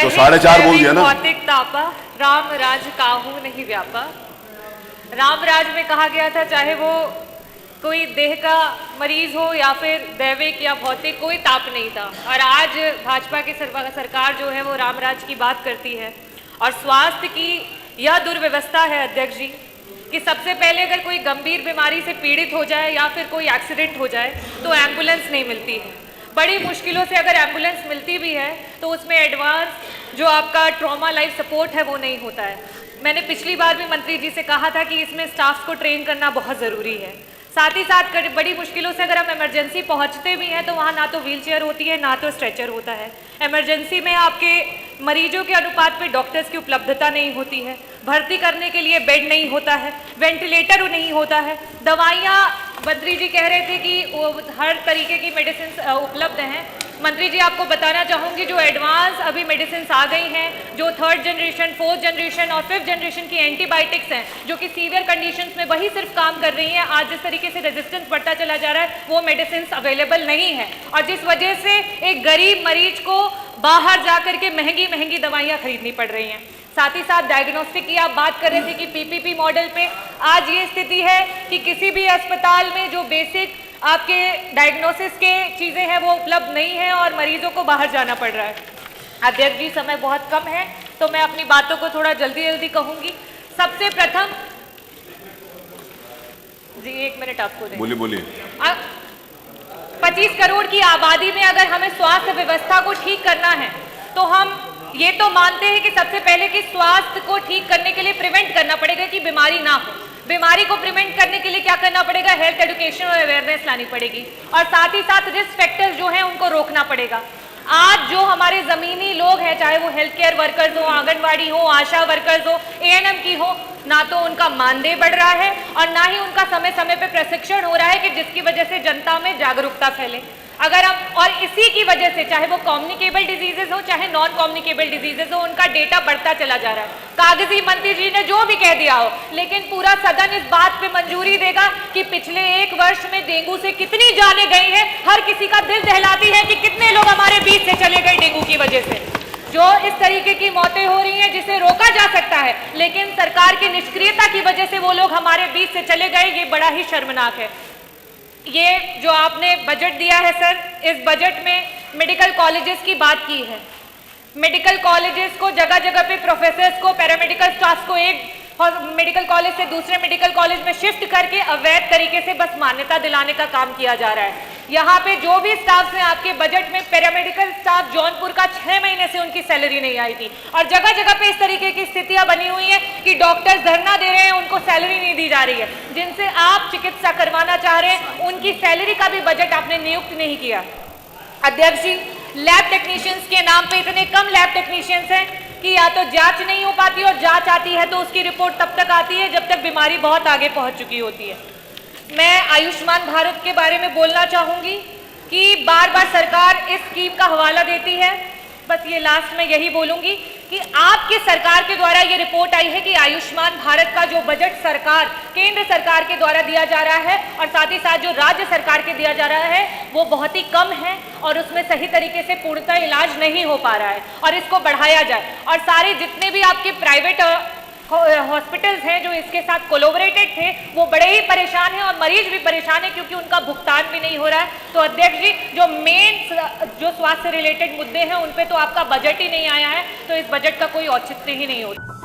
तो 4.5 बोल दिया ना। भौतिक तापा राम राज काहू नहीं व्यापा। राम राज में कहा गया था चाहे वो कोई देह का मरीज हो या फिर दैविक या भौतिक, कोई ताप नहीं था। और आज भाजपा की सरकार जो है वो रामराज की बात करती है। और स्वास्थ्य की यह दुर्व्यवस्था है अध्यक्ष जी कि सबसे पहले अगर कोई गंभीर बीमारी से पीड़ित हो जाए या फिर कोई एक्सीडेंट हो जाए तो एम्बुलेंस नहीं मिलती है। बड़ी मुश्किलों से अगर एम्बुलेंस मिलती भी है तो उसमें एडवांस जो आपका ट्रॉमा लाइफ सपोर्ट है वो नहीं होता है। मैंने पिछली बार भी मंत्री जी से कहा था कि इसमें स्टाफ को ट्रेन करना बहुत ज़रूरी है। साथ ही साथ बड़ी मुश्किलों से अगर हम इमरजेंसी पहुंचते भी हैं तो वहाँ ना तो व्हीलचेयर होती है ना तो स्ट्रेचर होता है। इमरजेंसी में आपके मरीजों के अनुपात पे डॉक्टर्स की उपलब्धता नहीं होती है, भर्ती करने के लिए बेड नहीं होता है, वेंटिलेटर नहीं होता है, दवाइयाँ मंत्री जी कह रहे थे कि हर तरीके की मेडिसिन उपलब्ध हैं। मंत्री जी आपको बताना चाहूँगी जो एडवांस अभी मेडिसिन आ गई हैं, जो 3rd जनरेशन, 4th जनरेशन और 5th जनरेशन की एंटीबायोटिक्स हैं जो कि सीवियर कंडीशंस में वही सिर्फ काम कर रही हैं। आज जिस तरीके से रेजिस्टेंस बढ़ता चला जा रहा है वो मेडिसिन अवेलेबल नहीं है और जिस वजह से एक गरीब मरीज को बाहर जा करके महंगी महंगी दवाइयाँ खरीदनी पड़ रही हैं। साथ ही साथ डायग्नोस्टिक की आप बात कर रहे थे कि पीपीपी मॉडल पे आज ये स्थिति है कि किसी भी अस्पताल में जो बेसिक आपके डायग्नोसिस के चीज़ें हैं वो उपलब्ध नहीं है और मरीजों को बाहर जाना पड़ रहा है। अध्यक्ष जी समय बहुत कम है तो मैं अपनी बातों को थोड़ा जल्दी कहूँगी। सबसे प्रथम जी 1 मिनट आपको दें। बोलिए 25 करोड़ की आबादी में अगर हमें स्वास्थ्य व्यवस्था को ठीक करना है तो हम ये तो मानते हैं कि सबसे पहले कि स्वास्थ्य को ठीक करने के लिए प्रिवेंट करना पड़ेगा कि बीमारी ना हो। बीमारी को प्रिवेंट करने के लिए क्या करना पड़ेगा? हेल्थ एजुकेशन और अवेयरनेस लानी पड़ेगी और साथ ही साथ रिस्क फैक्टर्स जो हैं उनको रोकना पड़ेगा। आज जो हमारे ज़मीनी लोग हैं, चाहे वो हेल्थ केयर वर्कर्स हो, आंगनवाड़ी हो, आशा वर्कर्स हो, एएनएम की हो, ना तो उनका मानदेय बढ़ रहा है और ना ही उनका समय समय पे प्रशिक्षण हो रहा है कि जिसकी वजह से जनता में जागरूकता फैले। अगर हम और इसी की वजह से चाहे वो कम्युनिकेबल डिजीजेज हो चाहे नॉन कम्युनिकेबल डिजीजेज हो उनका डेटा बढ़ता चला जा रहा है। कागजी मंत्री जी ने जो भी कह दिया हो लेकिन पूरा सदन इस बात पे मंजूरी देगा कि पिछले 1 वर्ष में डेंगू से कितनी जाने गई है। हर किसी का दिल दहलाती है कि कितने लोग हमारे बीच से चले गए डेंगू की वजह से। जो इस तरीके की मौतें हो रही हैं जिसे रोका जा सकता है लेकिन सरकार की निष्क्रियता की वजह से वो लोग हमारे बीच से चले गए, ये बड़ा ही शर्मनाक है। ये जो आपने बजट दिया है सर, इस बजट में मेडिकल कॉलेजेस की बात की है। मेडिकल कॉलेजेस को जगह जगह पे प्रोफेसर्स को, पैरामेडिकल स्टाफ को एक मेडिकल कॉलेज से दूसरे मेडिकल कॉलेज में शिफ्ट करके अवैध तरीके से बस मान्यता दिलाने का काम किया जा रहा है। यहाँ पे जो भी स्टाफ हैं आपके बजट में, पैरामेडिकल स्टाफ जौनपुर का 6 महीने से उनकी सैलरी नहीं आई थी और जगह जगह पे इस तरीके की स्थितियां बनी हुई हैं कि डॉक्टर्स धरना दे रहे हैं, उनको सैलरी नहीं दी जा रही है। जिनसे आप चिकित्सा करवाना चाह रहे हैं उनकी सैलरी का भी बजट आपने नियुक्त नहीं किया। अध्यक्ष जी, लैब टेक्नीशियंस के नाम पे इतने कम लैब टेक्नीशियंस हैं कि या तो जांच नहीं हो पाती और जांच आती है तो उसकी रिपोर्ट तब तक आती है जब तक बीमारी बहुत आगे पहुंच चुकी होती है। मैं आयुष्मान भारत के बारे में बोलना चाहूँगी कि बार बार सरकार इस स्कीम का हवाला देती है। बस ये लास्ट में यही बोलूँगी कि आपकी सरकार के द्वारा ये रिपोर्ट आई है कि आयुष्मान भारत का जो बजट सरकार, केंद्र सरकार के द्वारा दिया जा रहा है और साथ ही साथ जो राज्य सरकार के दिया जा रहा है वो बहुत ही कम है और उसमें सही तरीके से पूर्णतः इलाज नहीं हो पा रहा है और इसको बढ़ाया जाए। और सारे जितने भी आपके प्राइवेट हॉस्पिटल्स हैं जो इसके साथ कोलैबोरेटेड थे वो बड़े ही परेशान हैं और मरीज भी परेशान है क्योंकि उनका भुगतान भी नहीं हो रहा है। तो अध्यक्ष जी, जो मेन जो स्वास्थ्य रिलेटेड मुद्दे हैं उन पे तो आपका बजट ही नहीं आया है, तो इस बजट का कोई औचित्य ही नहीं होता।